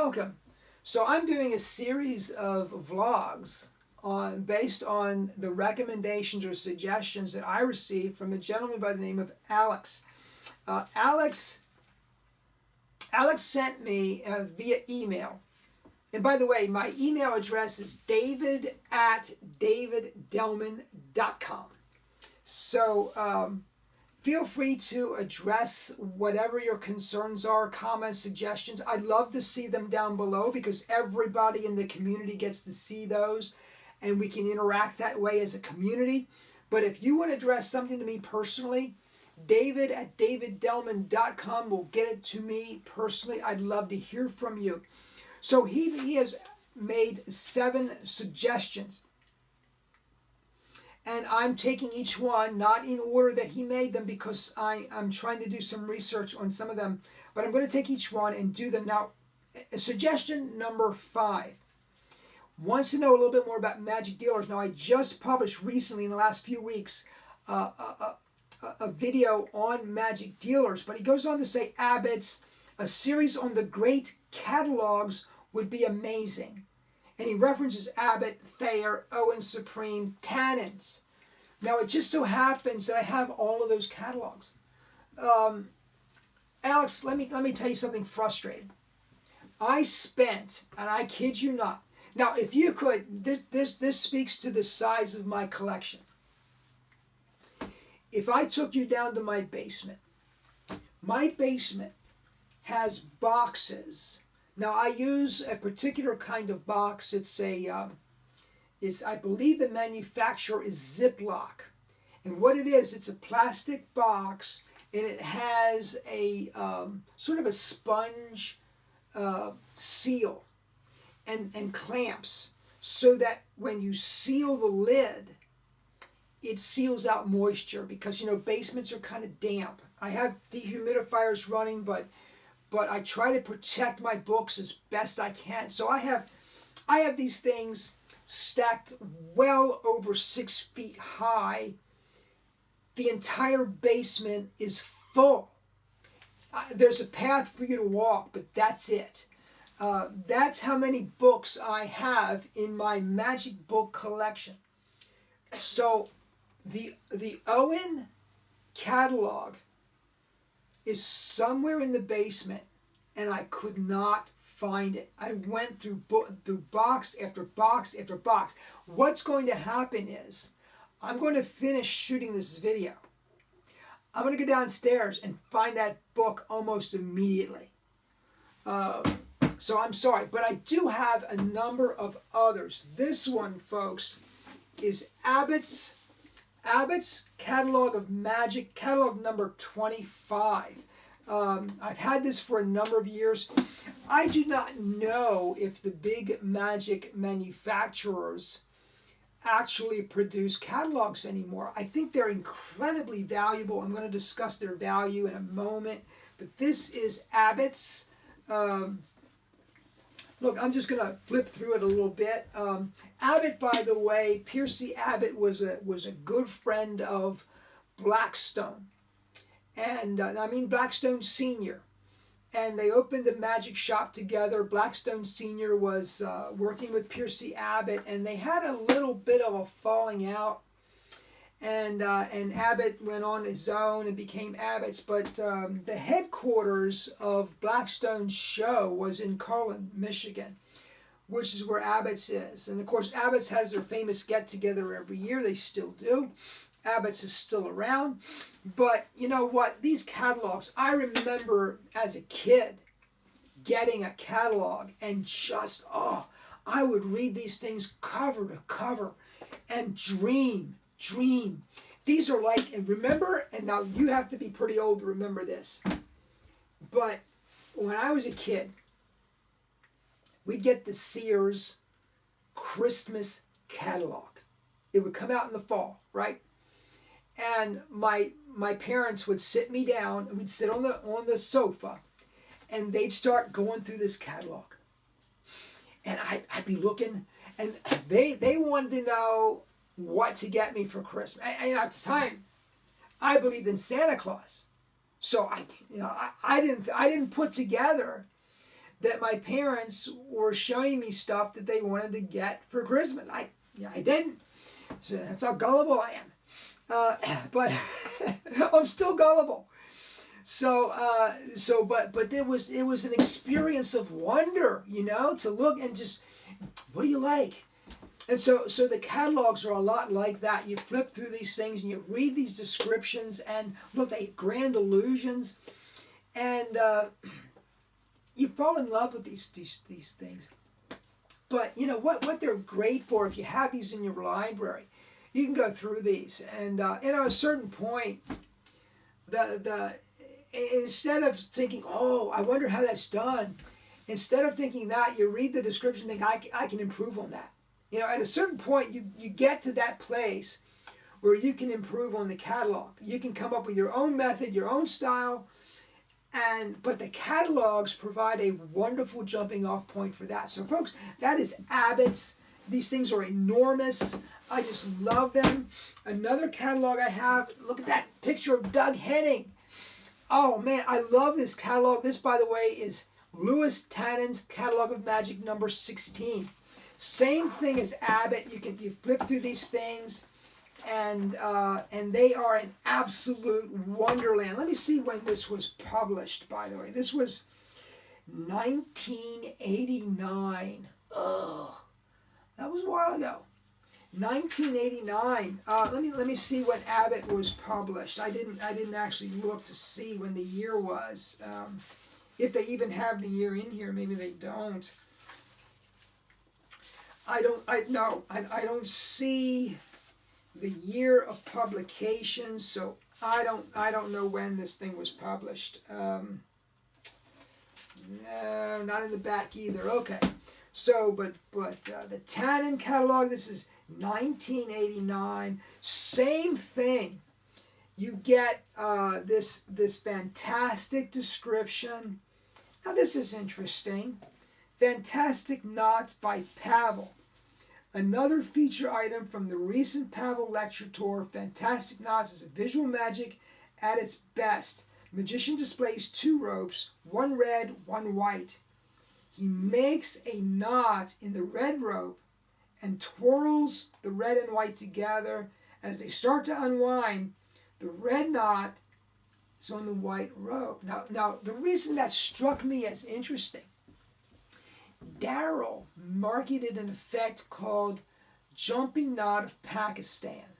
welcome. So I'm doing a series of vlogs based on the recommendations or suggestions that I received from a gentleman by the name of Alex. Alex sent me via email. And by the way, my email address is david@daviddellman.com. So feel free to address whatever your concerns are, comments, suggestions. I'd love to see them down below because everybody in the community gets to see those and we can interact that way as a community. But if you would address something to me personally, david@daviddellman.com will get it to me personally. I'd love to hear from you. So he has made 7 suggestions. And I'm taking each one, not in order that he made them because I'm trying to do some research on some of them. But I'm going to take each one and do them. Now, suggestion number 5 wants to know a little bit more about magic dealers. Now, I just published recently in the last few weeks a video on magic dealers. But he goes on to say, Abbotts, a series on the great catalogs would be amazing. And he references Abbott, Thayer, Owen Supreme, Tannins. Now, it just so happens that I have all of those catalogs. Alex, let me tell you something frustrating. I spent, and I kid you not. Now, if you could, this speaks to the size of my collection. If I took you down to my basement has boxes. Now, I use a particular kind of box. It's I believe the manufacturer is Ziploc. And what it is, it's a plastic box, and it has a sort of a sponge seal and clamps so that when you seal the lid, it seals out moisture because, you know, basements are kind of damp. I have dehumidifiers running, but I try to protect my books as best I can. So I have these things stacked well over 6 feet high. The entire basement is full. There's a path for you to walk, but that's it. That's how many books I have in my magic book collection. So the Owen Catalog is somewhere in the basement, and I could not find it. I went through box after box after box. What's going to happen is I'm going to finish shooting this video. I'm going to go downstairs and find that book almost immediately. So I'm sorry, but I do have a number of others. This one, folks, is Abbotts Catalog of Magic, catalog number 25. I've had this for a number of years. I do not know if the big magic manufacturers actually produce catalogs anymore. I think they're incredibly valuable. I'm going to discuss their value in a moment. But this is Abbotts. Look, I'm just going to flip through it a little bit. Abbott, by the way, Percy Abbott was a good friend of Blackstone. And I mean Blackstone Sr. And they opened a magic shop together. Blackstone Sr. was working with Percy Abbott, and they had a little bit of a falling out. And Abbott went on his own and became Abbotts. But the headquarters of Blackstone's show was in Cullen, Michigan, which is where Abbotts is. And of course, Abbotts has their famous get-together every year. They still do. Abbotts is still around. But you know what? These catalogs, I remember as a kid getting a catalog and just, I would read these things cover to cover and dream. These are like, and remember, and now you have to be pretty old to remember this, but when I was a kid, we'd get the Sears Christmas catalog. It would come out in the fall, right? And my parents would sit me down, and we'd sit on the sofa, and they'd start going through this catalog. And I'd be looking, and they wanted to know what to get me for Christmas. And at the time, I believed in Santa Claus, so I didn't put together that my parents were showing me stuff that they wanted to get for Christmas. I didn't. So that's how gullible I am. But I'm still gullible. So but it was an experience of wonder, you know, to look and just, what do you like? And so the catalogs are a lot like that. You flip through these things and you read these descriptions and look, they grand illusions, and you fall in love with these things. But you know what they're great for, if you have these in your library, you can go through these, and at a certain point, instead of thinking, oh, I wonder how that's done, instead of thinking that, you read the description and think, I can improve on that. You know, at a certain point, you get to that place where you can improve on the catalog. You can come up with your own method, your own style, but the catalogs provide a wonderful jumping off point for that. So folks, that is Abbotts. These things are enormous. I just love them. Another catalog I have, look at that picture of Doug Henning. Oh man, I love this catalog. This, by the way, is Louis Tannen's Catalog of Magic number 16. Same thing as Abbott. You flip through these things, and they are an absolute wonderland. Let me see when this was published, by the way. This was 1989. Ugh, that was a while ago. 1989. Let me see when Abbott was published. I didn't actually look to see when the year was. If they even have the year in here, maybe they don't. I don't see the year of publication, so I don't know when this thing was published. No, not in the back either. Okay, so but the Tannen catalog. This is 1989. Same thing. You get this fantastic description. Now this is interesting. Fantastic Knot by Pavel. Another feature item from the recent Pavel lecture tour. Fantastic Knots is a visual magic at its best. Magician displays 2 ropes, one red, one white. He makes a knot in the red rope and twirls the red and white together. As they start to unwind, the red knot is on the white rope. Now the reason that struck me as interesting, Darryl marketed an effect called Jumping Knot of Pakistan.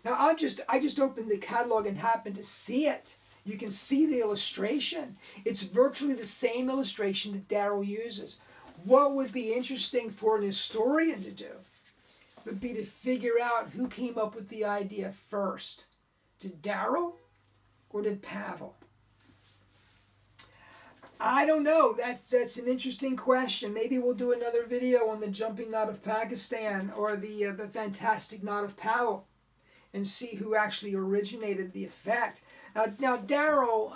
Now I just opened the catalog and happened to see it. You can see the illustration. It's virtually the same illustration that Darryl uses. What would be interesting for an historian to do would be to figure out who came up with the idea first. Did Darryl or did Pavel? I don't know. That's an interesting question. Maybe we'll do another video on the Jumping Knot of Pakistan or the Fantastic Knot of Pavel and see who actually originated the effect. Now Darryl's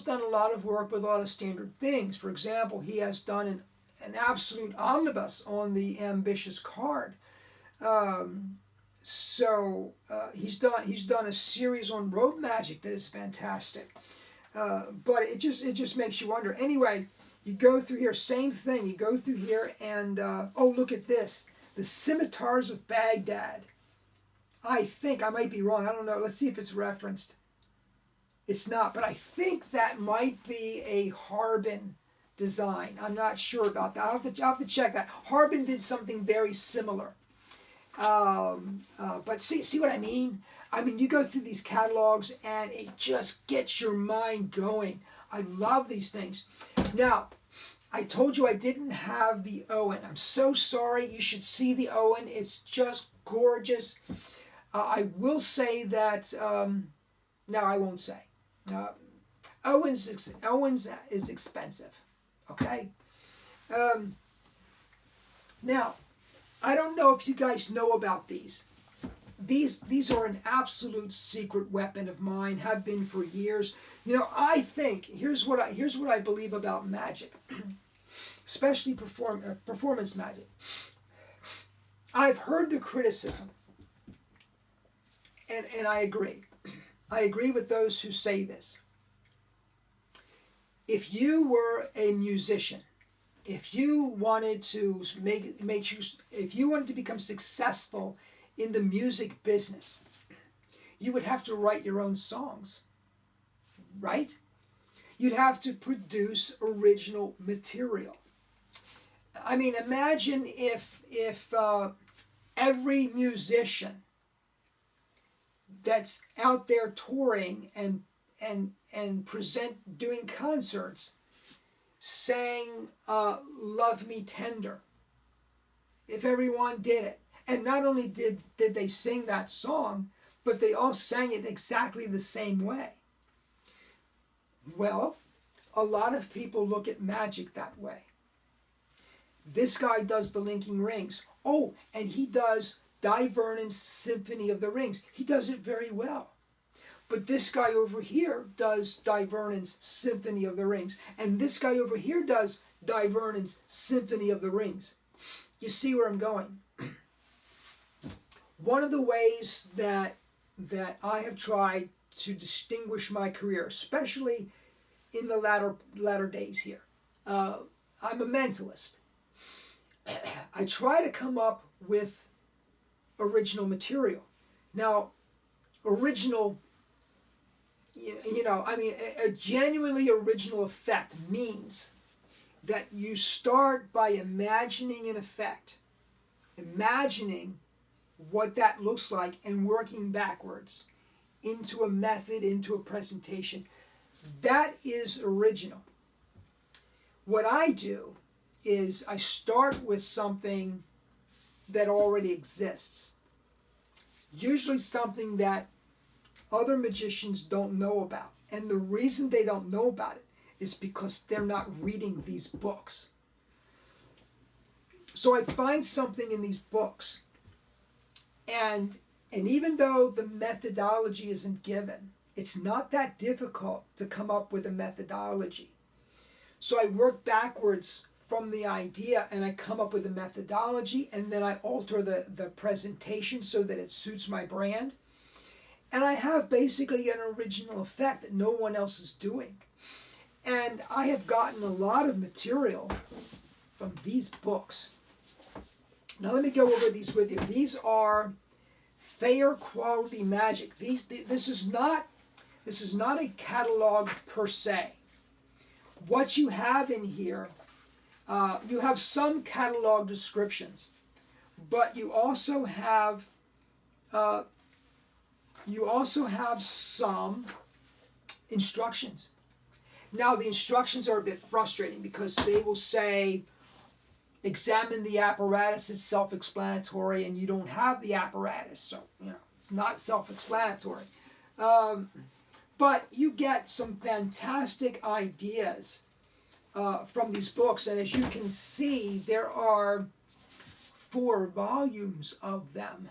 done a lot of work with a lot of standard things. For example, he has done an absolute omnibus on the Ambitious card. He's done a series on rope magic that is fantastic. But it just makes you wonder. Anyway, you go through here, same thing. You go through here and, oh, look at this. The Scimitars of Baghdad. I think, I might be wrong. I don't know. Let's see if it's referenced. It's not, but I think that might be a Harbin design. I'm not sure about that. I'll have to check that. Harbin did something very similar. But see what I mean? I mean, you go through these catalogs and it just gets your mind going. I love these things. Now, I told you I didn't have the Owen. I'm so sorry. You should see the Owen. It's just gorgeous. I will say that, no, I won't say. Owen's is expensive, okay? Now, I don't know if you guys know about these. These are an absolute secret weapon of mine, have been for years. You know, I think, here's what I believe about magic, especially performance magic. I've heard the criticism, and I agree. I agree with those who say this. if you were a musician, if you wanted to if you wanted to become successful in the music business, you would have to write your own songs, right? You'd have to produce original material. I mean, imagine if every musician that's out there touring and doing concerts sang "Love Me Tender." If everyone did it, and not only did they sing that song, but they all sang it exactly the same way. Well, a lot of people look at magic that way. This guy does the linking rings. Oh, and he does Di Vernon's Symphony of the Rings. He does it very well. But this guy over here does Di Vernon's Symphony of the Rings. And this guy over here does Di Vernon's Symphony of the Rings. You see where I'm going? One of the ways that I have tried to distinguish my career, especially in the latter days here, I'm a mentalist. I try to come up with original material. Now, original, I mean, a genuinely original effect means that you start by imagining an effect, imagining what that looks like, and working backwards into a method, into a presentation. That is original. What I do is I start with something that already exists. Usually something that other magicians don't know about. And the reason they don't know about it is because they're not reading these books. So I find something in these books, and even though the methodology isn't given, it's not that difficult to come up with a methodology. So I work backwards from the idea, and I come up with a methodology, and then I alter the presentation so that it suits my brand. And I have basically an original effect that no one else is doing. And I have gotten a lot of material from these books. Now let me go over these with you. These are Thayer quality magic. This is not a catalog per se. What you have in here, you have some catalog descriptions, but you also have some instructions. Now the instructions are a bit frustrating because they will say, examine the apparatus, it's self-explanatory, and you don't have the apparatus, so it's not self-explanatory. But you get some fantastic ideas from these books, and as you can see, there are 4 volumes of them.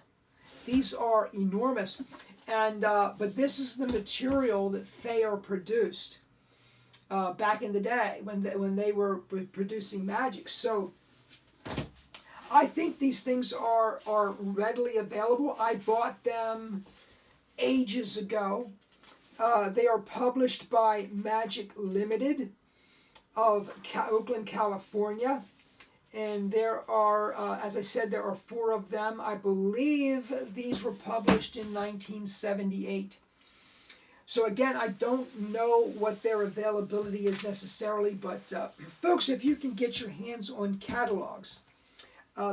These are enormous, and but this is the material that Thayer produced back in the day when they were producing magic. So I think these things are readily available. I bought them ages ago. They are published by Magic Limited of Oakland, California. And there are, as I said, there are 4 of them. I believe these were published in 1978. So again, I don't know what their availability is necessarily, but folks, if you can get your hands on catalogs,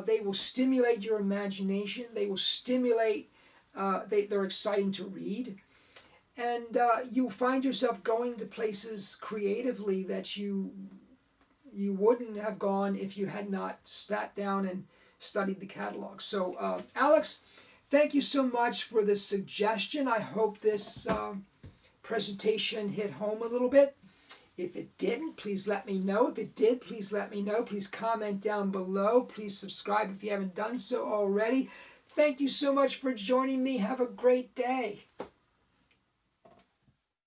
they will stimulate your imagination. They will stimulate, they're exciting to read. And you'll find yourself going to places creatively that you wouldn't have gone if you had not sat down and studied the catalog. So Alex, thank you so much for this suggestion. I hope this presentation hit home a little bit. If it didn't, please let me know. If it did, please let me know. Please comment down below. Please subscribe if you haven't done so already. Thank you so much for joining me. Have a great day.